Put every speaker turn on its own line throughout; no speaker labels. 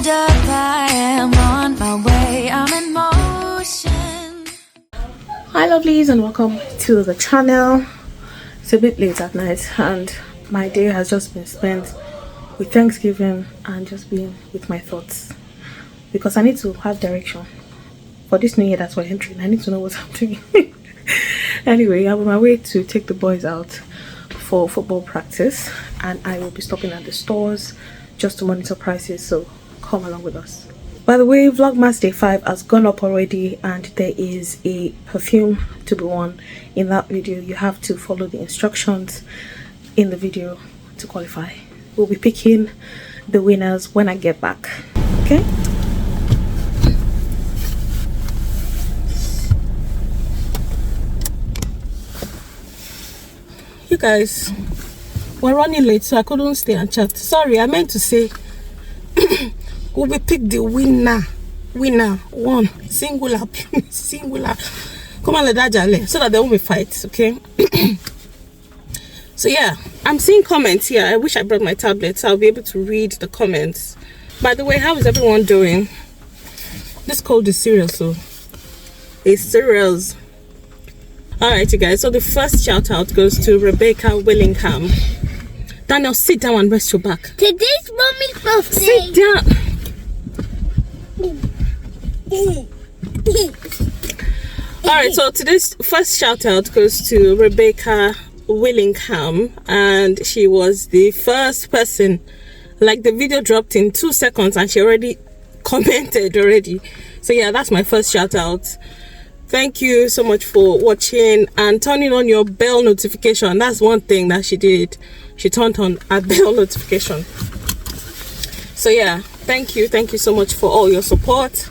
hold up, I am on my way, I'm in motion.
Hi lovelies, and welcome to the channel. It's a bit late at night and my day has just been spent with Thanksgiving and just being with my thoughts, because I need to have direction for this new year that we're entering. I need to know what I'm doing. Anyway, I'm on my way to take the boys out for football practice, and I will be stopping at the stores just to monitor prices, so come along with us. By the way, Vlogmas Day 5 has gone up already, and there is a perfume to be won in that video. You have to follow the instructions in the video to qualify. We'll be picking the winners when I get back. Okay? You guys, we're running late, so I couldn't stay and chat. Sorry, I meant to say we will pick the winner. One singular, singular. Come on, so that they won't be fights, okay? So yeah, I'm seeing comments here. I wish I brought my tablet so I'll be able to read the comments. By the way, how is everyone doing? This cold is serious, so it's serious. Alright, you guys, so the first shout out goes to Rebecca Willingham. Daniel, sit down and rest your back.
Today's mommy's birthday.
Sit down. Alright, so today's first shout out goes to Rebecca Willingham, and she was the first person. Like, the video dropped in 2 seconds and she already commented already. So yeah, that's my first shout out. Thank you so much for watching and turning on your bell notification. That's one thing that she did. She turned on a bell notification. So yeah, thank you so much for all your support.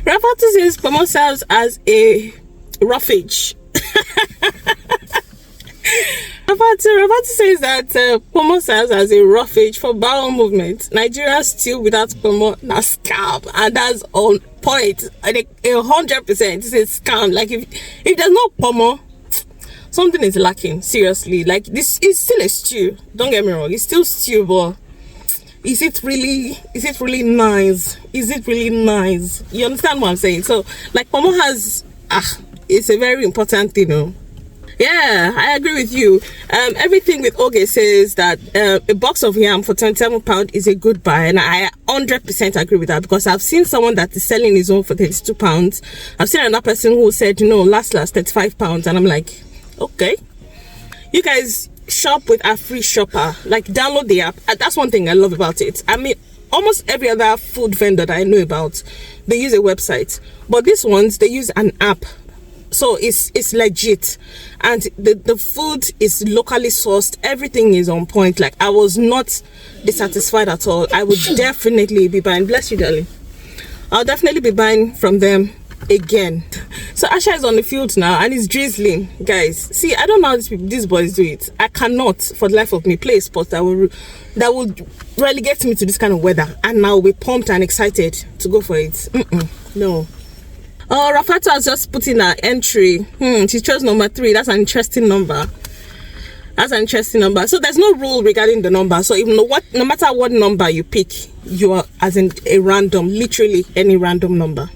Rafatu says Pomo serves as a roughage. Rafatu says that Pomo serves as a roughage for bowel movement. Nigerians still without Pomo na scam, and that's on point. I think 100% it's a scam. Like, if there's no Pomo, something is lacking. Seriously, like, this is still a stew. Don't get me wrong, it's still stew, but is it really nice? Is it really nice? You understand what I'm saying? So, like, Pomo has it's a very important thing, you know. Yeah, I agree with you. Everything with Oge says that a box of yam for £27 is a good buy, and I 100% agree with that, because I've seen someone that is selling his own for £32. I've seen another person who said, no, last £35, and I'm like, okay. You guys shop with Afrishopa. Like, download the app. That's one thing I love about it. I mean, almost every other food vendor that I know about, they use a website, but these ones, they use an app. So it's legit, and the food is locally sourced. Everything is on point. Like, I was not dissatisfied at all. I would definitely be buying. Bless you, darling. I'll definitely be buying from them again. So Asha is on the field now and it's drizzling, guys. See, I don't know how these boys do it. I cannot for the life of me play a sport that will relegate me to this kind of weather, and now we're pumped and excited to go for it. No. Oh, Rafata has just put in her entry. She chose number 3. That's an interesting number. So there's no rule regarding the number. So even no matter what number you pick, you are as in a random, literally any random number.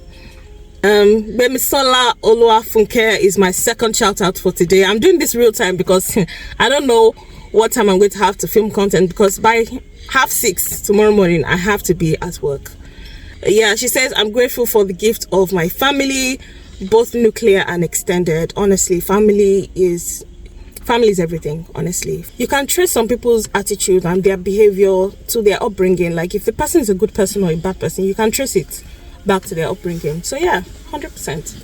Bemisola Olua Funke is my second shout out for today. I'm doing this real time because I don't know what time I'm going to have to film content, because by 6:30 tomorrow morning I have to be at work. Yeah, she says, I'm grateful for the gift of my family, both nuclear and extended. Honestly, family is everything. Honestly, you can trace some people's attitude and their behavior to their upbringing. Like, if the person is a good person or a bad person, you can trace it back to their upbringing. So yeah, 100%.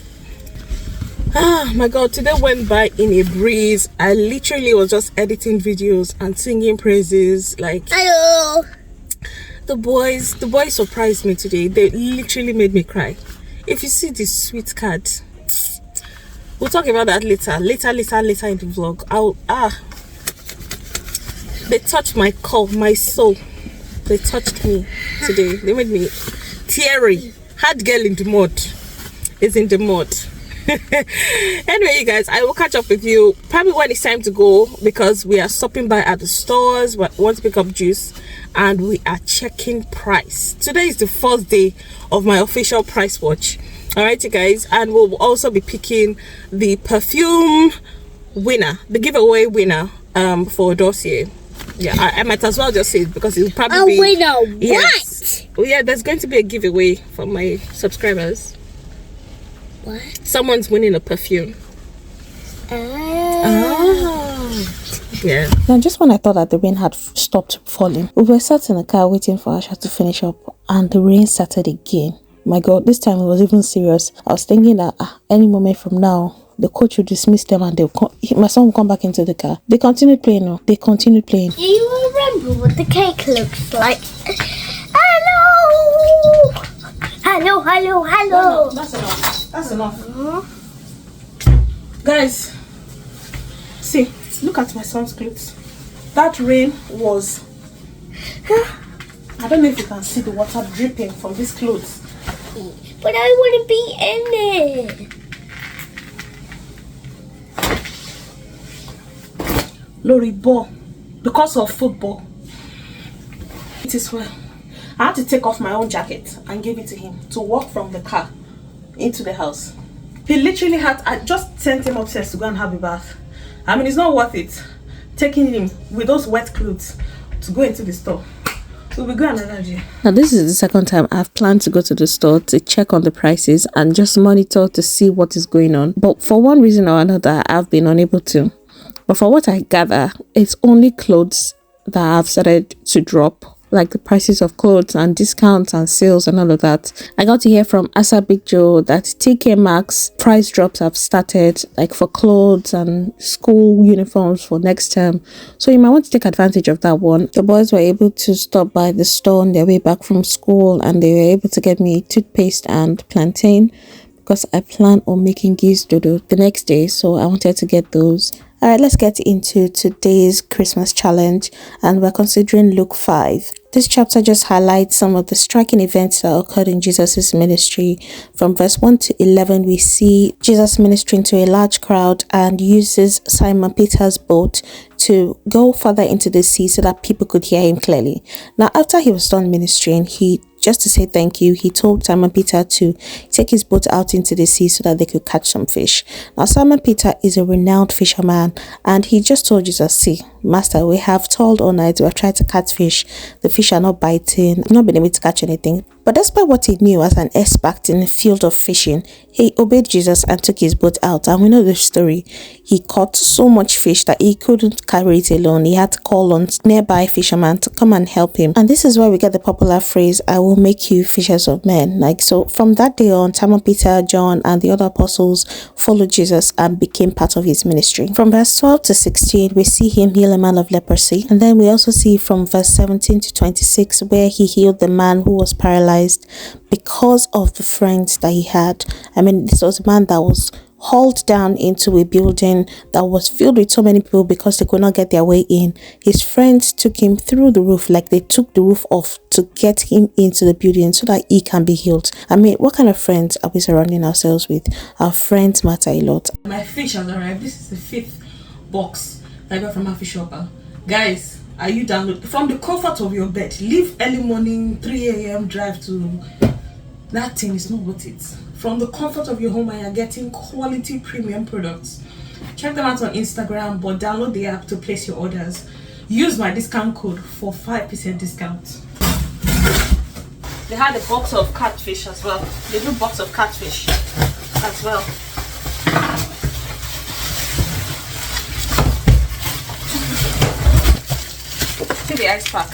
Ah, my God, today went by in a breeze. I literally was just editing videos and singing praises. Like,
hello.
The boys surprised me today. They literally made me cry. If you see this sweet card, we'll talk about that later in the vlog. They touched my core, my soul. They touched me today. They made me teary. Hard girl in the mud is in the mud. Anyway, you guys, I will catch up with you probably when it's time to go, because we are stopping by at the stores. We want to pick up juice and we are checking price. Today is the first day of my official price watch. All right, you guys, and we'll also be picking the perfume winner, the giveaway winner for dossier. Yeah, I might as well just say it because it will probably be
winner.
yes. What? Yeah, there's going to be a giveaway for my subscribers.
What?
Someone's winning a perfume. Yeah.
Now, just when I thought that the rain had stopped falling, we were sat in the car waiting for Asha to finish up, and the rain started again. My God, this time it was even serious. I was thinking that any moment from now, the coach will dismiss them and my son will come back into the car. They continued playing. No, they continued playing.
Do you remember what the cake looks like? Hello! Hello, hello, hello!
No, that's enough. That's enough. Guys, see, look at my son's clothes. That rain was... I don't know if you can see the water dripping from these clothes.
But I want to be in it.
Lori ball because of football. It is well. I had to take off my own jacket and give it to him to walk from the car into the house. He literally I just sent him upstairs to go and have a bath. I mean, it's not worth it taking him with those wet clothes to go into the store. We'll be going another day.
Now, this is the second time I've planned to go to the store to check on the prices and just monitor to see what is going on. But for one reason or another, I've been unable to. But for what I gather, it's only clothes that have started to drop, like the prices of clothes and discounts and sales and all of that. I got to hear from Asa Big Joe that TK Maxx price drops have started, like for clothes and school uniforms for next term. So you might want to take advantage of that one. The boys were able to stop by the store on their way back from school, and they were able to get me toothpaste and plantain because I plan on making geese dodo the next day, so I wanted to get those. Alright, let's get into today's Christmas challenge, and we're considering Luke 5. This chapter just highlights some of the striking events that occurred in Jesus' ministry. From verse 1 to 11, we see Jesus ministering to a large crowd and uses Simon Peter's boat to go further into the sea so that people could hear him clearly. Now, after he was done ministering, just to say thank you, he told Simon Peter to take his boat out into the sea so that they could catch some fish. Now, Simon Peter is a renowned fisherman, and he just told Jesus, see, Master, we have toiled all night, we have tried to catch fish. The fish are not biting, we've not been able to catch anything. But despite what he knew as an expert in the field of fishing, he obeyed Jesus and took his boat out. And we know the story. He caught so much fish that he couldn't carry it alone. He had to call on nearby fishermen to come and help him. And this is where we get the popular phrase, I will make you fishers of men. So from that day on, Simon Peter, John, and the other apostles followed Jesus and became part of his ministry. From verse 12 to 16, we see him heal a man of leprosy. And then we also see from verse 17 to 26 where he healed the man who was paralyzed because of the friends that he had. I mean, this was a man that was hauled down into a building that was filled with so many people because they could not get their way in. His friends took him through the roof, like they took the roof off to get him into the building so that he can be healed. I mean, what kind of friends are we surrounding ourselves with? Our friends matter a lot.
My fish has arrived. This is the 5th box that I got from Afrishopa. Guys, are you downloading from the comfort of your bed? Leave early morning 3 a.m. drive to that thing is not worth it. From the comfort of your home, and you're getting quality premium products. Check them out on Instagram, but download the app to place your orders. Use my discount code for 5% discount. They had a box of catfish as well. They do box of catfish as well. See the ice pack.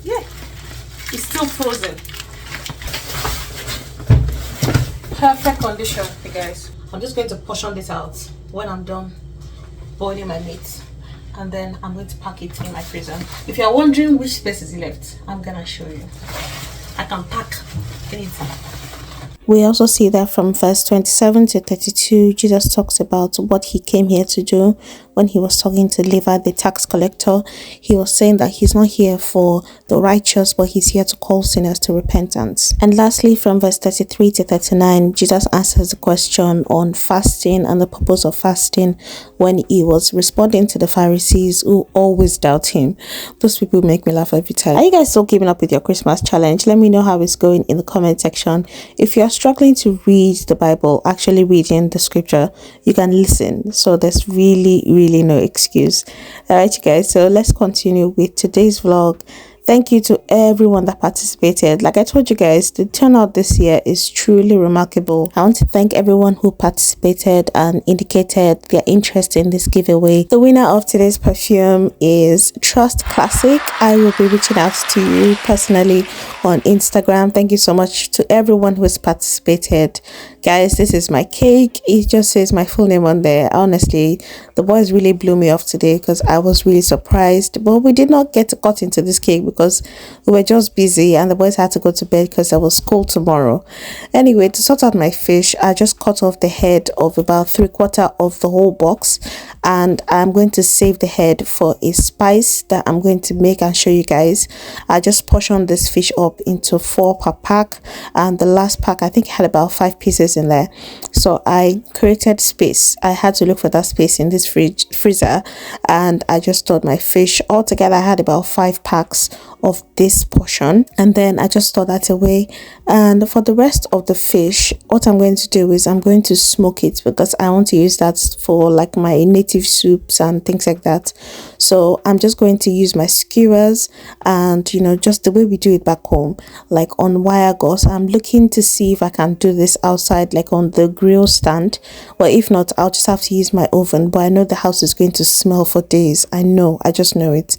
Yeah, it's still frozen. Perfect condition, you guys. I'm just going to portion this out when I'm done boiling my meat, and then I'm going to pack it in my freezer. If you're wondering which space is left, I'm gonna show you. I can pack anything.
We also see that from verse 27 to 32, Jesus talks about what he came here to do. When he was talking to Levi, the tax collector, he was saying that he's not here for the righteous, but he's here to call sinners to repentance. And lastly, from verse 33 to 39, Jesus answers the question on fasting and the purpose of fasting when he was responding to the Pharisees who always doubt him. Those people make me laugh every time. Are you guys still keeping up with your Christmas challenge? Let me know how it's going in the comment section. If you're struggling to read the Bible, actually reading the scripture, you can listen. So there's really no excuse. All right, you guys, so let's continue with today's vlog. Thank you to everyone that participated. Like I told you guys, the turnout this year is truly remarkable. I want to thank everyone who participated and indicated their interest in this giveaway. The winner of today's perfume is Trust Classic. I will be reaching out to you personally on Instagram. Thank you so much to everyone who has participated. Guys, this is my cake. It just says my full name on there. Honestly, the boys really blew me off today because I was really surprised, but we did not get to cut into this cake because we were just busy and the boys had to go to bed because there was school tomorrow. Anyway, to sort out my fish, I just cut off the head of about 3/4 of the whole box, and I'm going to save the head for a spice that I'm going to make and show you guys. I just portioned this fish up into 4 per pack, and the last pack I think had about 5 pieces in there, so I created space. I had to look for that space in this freezer, and I just stored my fish. Altogether I had about 5 packs of this portion, and then I just store that away. And for the rest of the fish, what I'm going to do is I'm going to smoke it because I want to use that for like my native soups and things like that. So I'm just going to use my skewers and, you know, just the way we do it back home, like on wire gauze. I'm looking to see if I can do this outside, like on the grill stand, but if not, I'll just have to use my oven. But I know the house is going to smell for days. I just know it.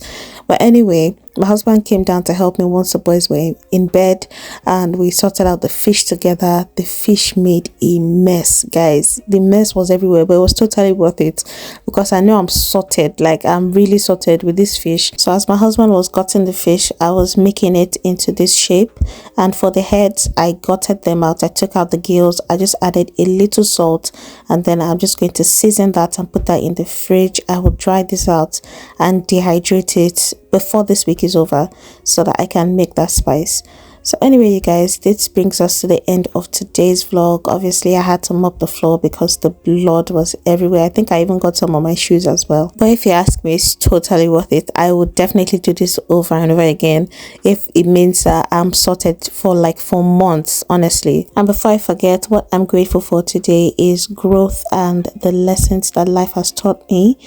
But anyway, my husband came down to help me once the boys were in bed, and we sorted out the fish together. The fish made a mess, guys. The mess was everywhere, but it was totally worth it because I know I'm sorted. Like, I'm really sorted with this fish. So as my husband was gutting the fish, I was making it into this shape. And for the heads, I gutted them out. I took out the gills. I just added a little salt, and then I'm just going to season that and put that in the fridge. I will dry this out and dehydrate it before this week is over so that I can make that spice. So anyway, you guys, this brings us to the end of today's vlog. Obviously, I had to mop the floor because the blood was everywhere. I think I even got some on my shoes as well. But if you ask me, it's totally worth it. I would definitely do this over and over again if it means that I'm sorted for months, honestly. And before I forget, what I'm grateful for today is growth and the lessons that life has taught me.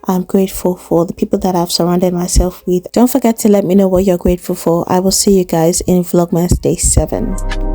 I'm grateful for the people that I've surrounded myself with. Don't forget to let me know what you're grateful for. I will see you guys in Vlogmas Day 7.